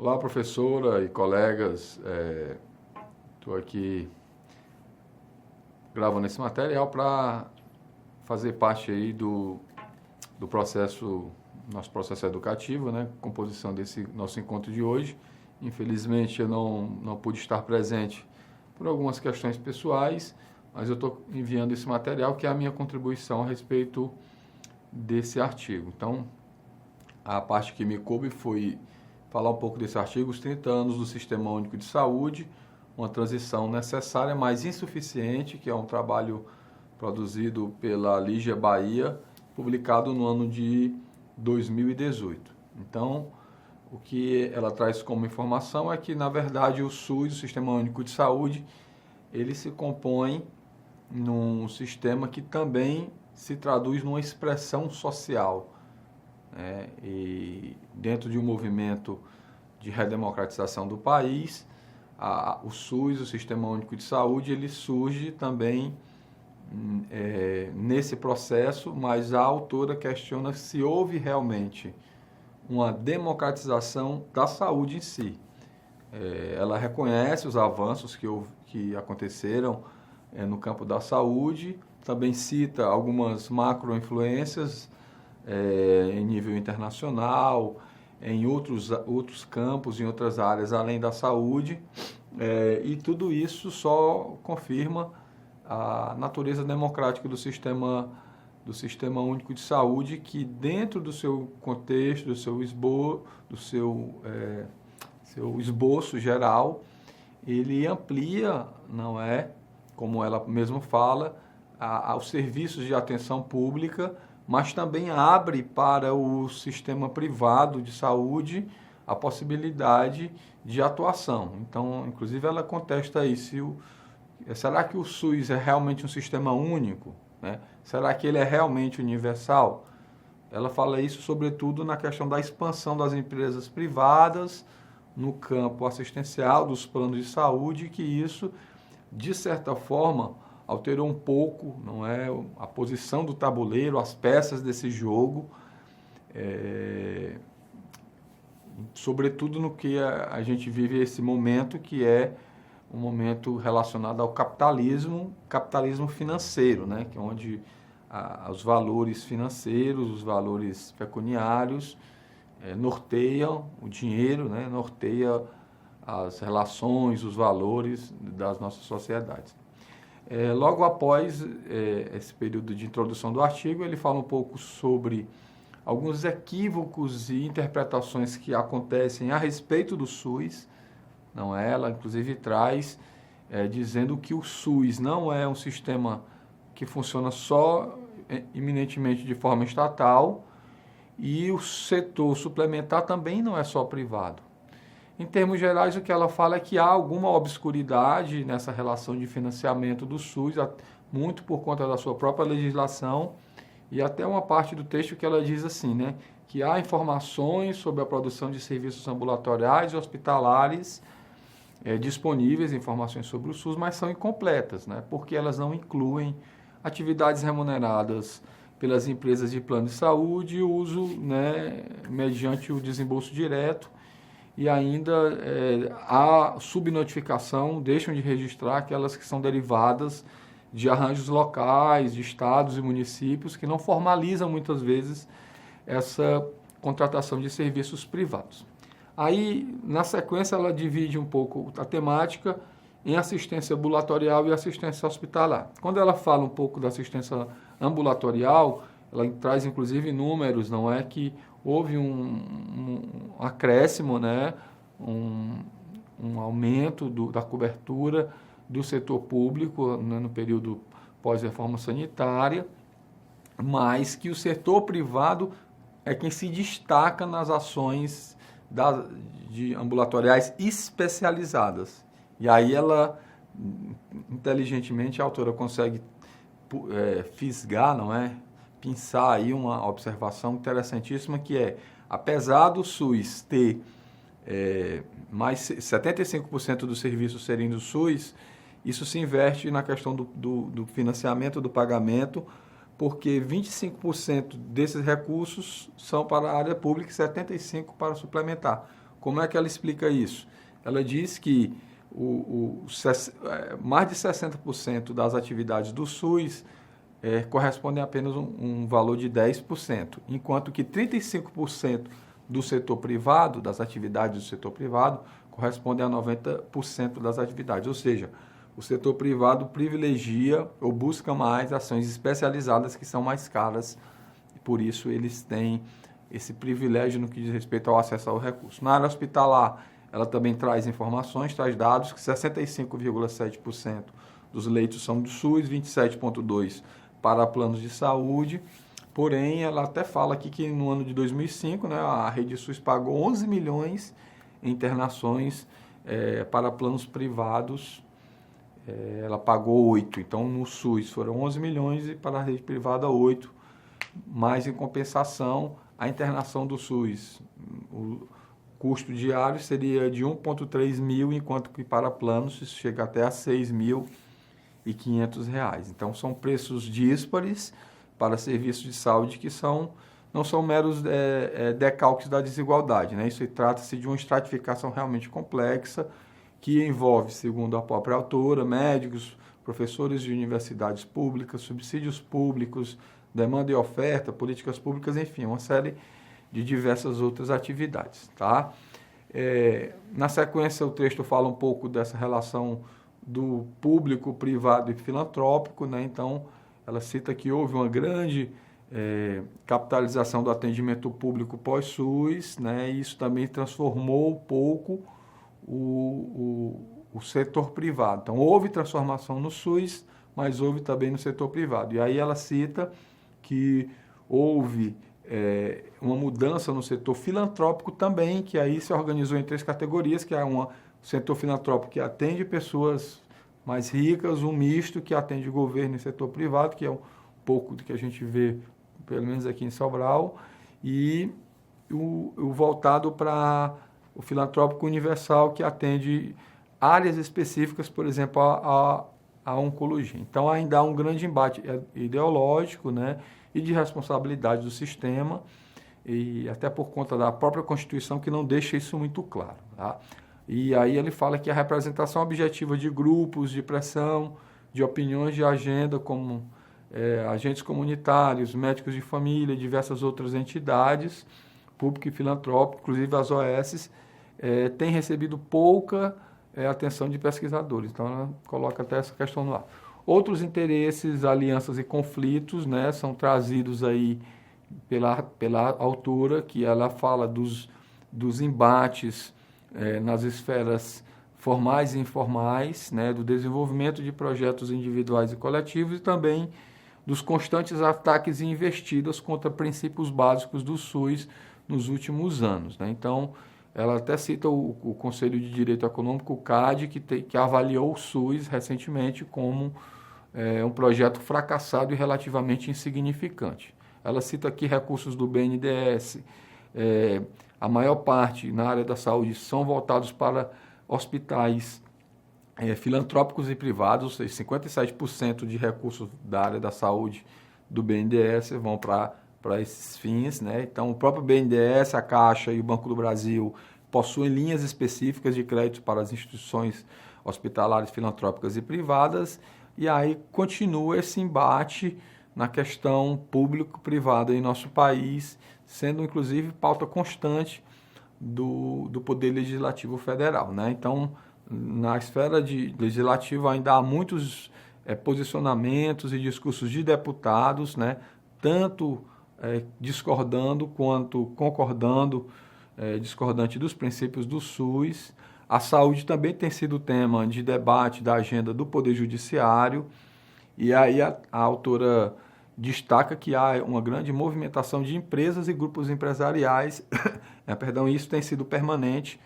Olá, professora e colegas. Estou aqui gravando esse material para fazer parte aí do processo, nosso processo educativo, né? Composição desse nosso encontro de hoje. Infelizmente, eu não pude estar presente por algumas questões pessoais, mas eu estou enviando esse material, que é a minha contribuição a respeito desse artigo. Então, a parte que me coube foi falar um pouco desse artigo, os 30 anos do Sistema Único de Saúde, uma transição necessária, mas insuficiente, que é um trabalho produzido pela Lígia Bahia, publicado no ano de 2018. Então, o que ela traz como informação é que, na verdade, o SUS, o Sistema Único de Saúde, ele se compõe num sistema que também se traduz numa expressão social, né? E dentro de um movimento de redemocratização do país, o SUS, o Sistema Único de Saúde, ele surge também nesse processo, mas a autora questiona se houve realmente uma democratização da saúde em si. Ela reconhece os avanços que aconteceram no campo da saúde, também cita algumas macro-influências em nível internacional, em outros campos, em outras áreas além da saúde, e tudo isso só confirma a natureza democrática do Sistema Único de Saúde, que dentro do seu contexto, do seu esboço geral, ele amplia, não é, como ela mesma fala, aos serviços de atenção pública, mas também abre para o sistema privado de saúde a possibilidade de atuação. Então, inclusive, ela contesta aí, será que o SUS é realmente um sistema único? Né? Será que ele é realmente universal? Ela fala isso, sobretudo, na questão da expansão das empresas privadas no campo assistencial, dos planos de saúde, que isso, de certa forma, alterou um pouco, não é, a posição do tabuleiro, as peças desse jogo, sobretudo no que a gente vive esse momento, que é um momento relacionado ao capitalismo financeiro, né, que é onde os valores financeiros, os valores pecuniários norteiam o dinheiro, né, norteia as relações, os valores das nossas sociedades. Logo após esse período de introdução do artigo, ele fala um pouco sobre alguns equívocos e interpretações que acontecem a respeito do SUS. Não é? Ela, inclusive, traz dizendo que o SUS não é um sistema que funciona só eminentemente de forma estatal, e o setor suplementar também não é só privado. Em termos gerais, o que ela fala é que há alguma obscuridade nessa relação de financiamento do SUS, muito por conta da sua própria legislação, e até uma parte do texto que ela diz assim, né, que há informações sobre a produção de serviços ambulatoriais e hospitalares disponíveis, informações sobre o SUS, mas são incompletas, né, porque elas não incluem atividades remuneradas pelas empresas de plano de saúde e uso, né, mediante o desembolso direto. E ainda a subnotificação, deixam de registrar aquelas que são derivadas de arranjos locais, de estados e municípios, que não formalizam muitas vezes essa contratação de serviços privados. Aí, na sequência, ela divide um pouco a temática em assistência ambulatorial e assistência hospitalar. Quando ela fala um pouco da assistência ambulatorial, ela traz inclusive números, não é, que houve um acréscimo, né, um aumento da cobertura do setor público, né, no período pós-reforma sanitária, mas que o setor privado é quem se destaca nas ações de ambulatoriais especializadas. E aí ela, inteligentemente, a autora consegue fisgar, não é? Pensar aí uma observação interessantíssima, que é, apesar do SUS ter mais 75% dos serviços serem do SUS, isso se inverte na questão do financiamento, do pagamento, porque 25% desses recursos são para a área pública e 75% para suplementar. Como é que ela explica isso? Ela diz que mais de 60% das atividades do SUS correspondem a apenas um valor de 10%, enquanto que 35% do setor privado, das atividades do setor privado, correspondem a 90% das atividades. Ou seja, o setor privado privilegia ou busca mais ações especializadas que são mais caras, e por isso eles têm esse privilégio no que diz respeito ao acesso ao recurso. Na área hospitalar, ela também traz informações, traz dados que 65,7% dos leitos são do SUS, 27,2% para planos de saúde. Porém, ela até fala aqui que no ano de 2005, né, a rede SUS pagou 11 milhões em internações para planos privados. Ela pagou 8. Então, no SUS foram 11 milhões e para a rede privada 8. Mas, em compensação, a internação do SUS, o custo diário seria de 1,3 mil, enquanto que para planos isso chega até a R$ 6.500. Então, são preços díspares para serviços de saúde que não são meros decalques da desigualdade, né? Isso trata-se de uma estratificação realmente complexa que envolve, segundo a própria autora, médicos, professores de universidades públicas, subsídios públicos, demanda e oferta, políticas públicas, enfim, uma série de diversas outras atividades, tá? Na sequência, o texto fala um pouco dessa relação do público, privado e filantrópico, né? Então, ela cita que houve uma grande capitalização do atendimento público pós-SUS, né? E isso também transformou um pouco o setor privado. Então, houve transformação no SUS, mas houve também no setor privado. E aí ela cita que houve uma mudança no setor filantrópico também, que aí se organizou em 3 categorias, que é o setor filantrópico que atende pessoas mais ricas, um misto que atende o governo e setor privado, que é um pouco do que a gente vê, pelo menos aqui em Sobral, e o voltado para o filantrópico universal, que atende áreas específicas, por exemplo, a oncologia. Então, ainda há um grande embate ideológico, né, e de responsabilidade do sistema, e até por conta da própria Constituição, que não deixa isso muito claro, tá? E aí ele fala que a representação objetiva de grupos de pressão, de opiniões de agenda, como agentes comunitários, médicos de família, diversas outras entidades, público e filantrópico, inclusive as OS, tem recebido pouca atenção de pesquisadores. Então, ela coloca até essa questão no ar. Outros interesses, alianças e conflitos, né, são trazidos aí pela autora, que ela fala dos embates nas esferas formais e informais, né, do desenvolvimento de projetos individuais e coletivos e também dos constantes ataques e investidas contra princípios básicos do SUS nos últimos anos, né? Então, ela até cita o Conselho de Direito Econômico, o CAD, que avaliou o SUS recentemente como um projeto fracassado e relativamente insignificante. Ela cita aqui recursos do BNDES, a maior parte na área da saúde são voltados para hospitais filantrópicos e privados, ou seja, 57% de recursos da área da saúde do BNDES vão para esses fins, né? Então, o próprio BNDES, a Caixa e o Banco do Brasil possuem linhas específicas de crédito para as instituições hospitalares, filantrópicas e privadas, e aí continua esse embate na questão público-privada em nosso país, sendo inclusive pauta constante do Poder Legislativo Federal, né? Então, na esfera legislativa ainda há muitos posicionamentos e discursos de deputados, né? Tanto discordando quanto concordando, discordante dos princípios do SUS. A saúde também tem sido tema de debate da agenda do Poder Judiciário, e aí a autora destaca que há uma grande movimentação de empresas e grupos empresariais, e isso tem sido permanente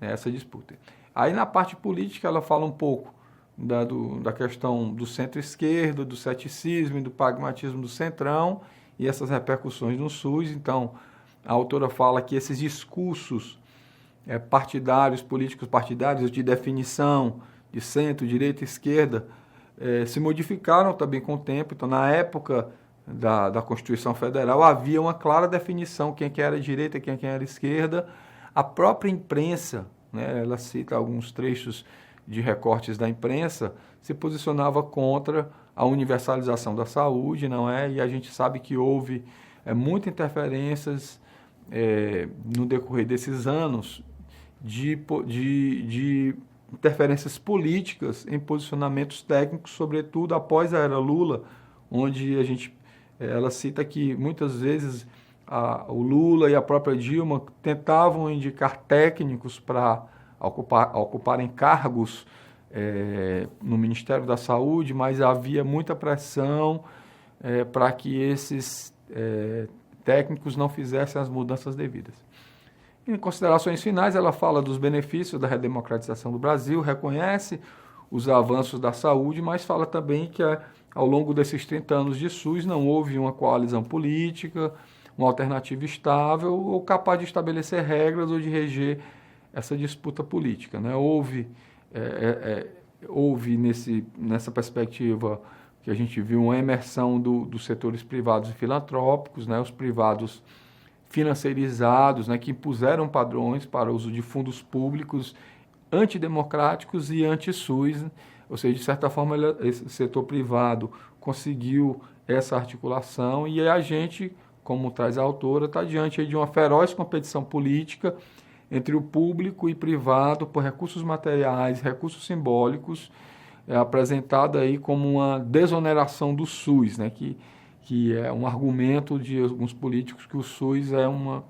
nessa disputa. Aí na parte política ela fala um pouco da questão do centro-esquerda, do ceticismo e do pragmatismo do centrão, e essas repercussões no SUS. Então, a autora fala que esses discursos partidários, políticos partidários de definição de centro, direita e esquerda, se modificaram também com o tempo. Então, na época da Constituição Federal, havia uma clara definição quem que era direita e quem que era esquerda. a própria imprensa, né, ela cita alguns trechos de recortes da imprensa, se posicionava contra a universalização da saúde, não é? E a gente sabe que houve muitas interferências no decorrer desses anos de interferências políticas em posicionamentos técnicos, sobretudo após a era Lula, onde ela cita que muitas vezes o Lula e a própria Dilma tentavam indicar técnicos para ocuparem cargos no Ministério da Saúde, mas havia muita pressão para que esses técnicos não fizessem as mudanças devidas. Em considerações finais, ela fala dos benefícios da redemocratização do Brasil, reconhece os avanços da saúde, mas fala também que ao longo desses 30 anos de SUS não houve uma coalizão política, uma alternativa estável ou capaz de estabelecer regras ou de reger essa disputa política, né? Houve nessa perspectiva que a gente viu uma emersão dos setores privados e filantrópicos, né? Os privados financiarizados, né? Que impuseram padrões para o uso de fundos públicos antidemocráticos e anti-SUS, ou seja, de certa forma esse setor privado conseguiu essa articulação e a gente, como traz a autora, está diante de uma feroz competição política entre o público e privado por recursos materiais, recursos simbólicos, apresentada aí como uma desoneração do SUS, né, que é um argumento de alguns políticos que o SUS é uma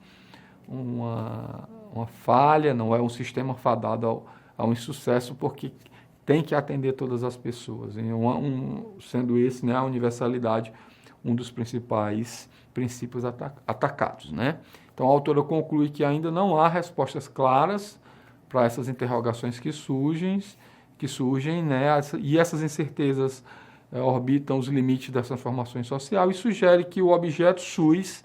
falha, não é um sistema fadado ao insucesso, porque tem que atender todas as pessoas, sendo esse, né, a universalidade, um dos principais princípios atacados, né? Então, a autora conclui que ainda não há respostas claras para essas interrogações que surgem, né? E essas incertezas orbitam os limites das transformações sociais e sugere que o objeto SUS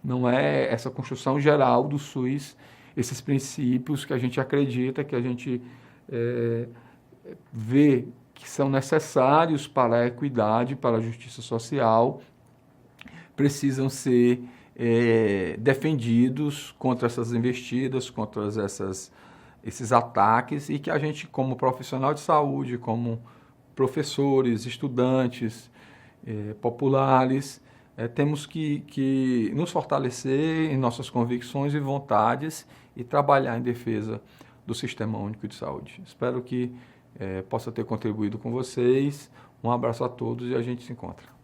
não é essa construção geral do SUS, esses princípios que a gente acredita, que a gente vê que são necessários para a equidade, para a justiça social, precisam ser defendidos contra essas investidas, contra esses ataques, e que a gente, como profissional de saúde, como professores, estudantes, populares, temos que nos fortalecer em nossas convicções e vontades e trabalhar em defesa do Sistema Único de Saúde. Espero que possa ter contribuído com vocês. Um abraço a todos e a gente se encontra.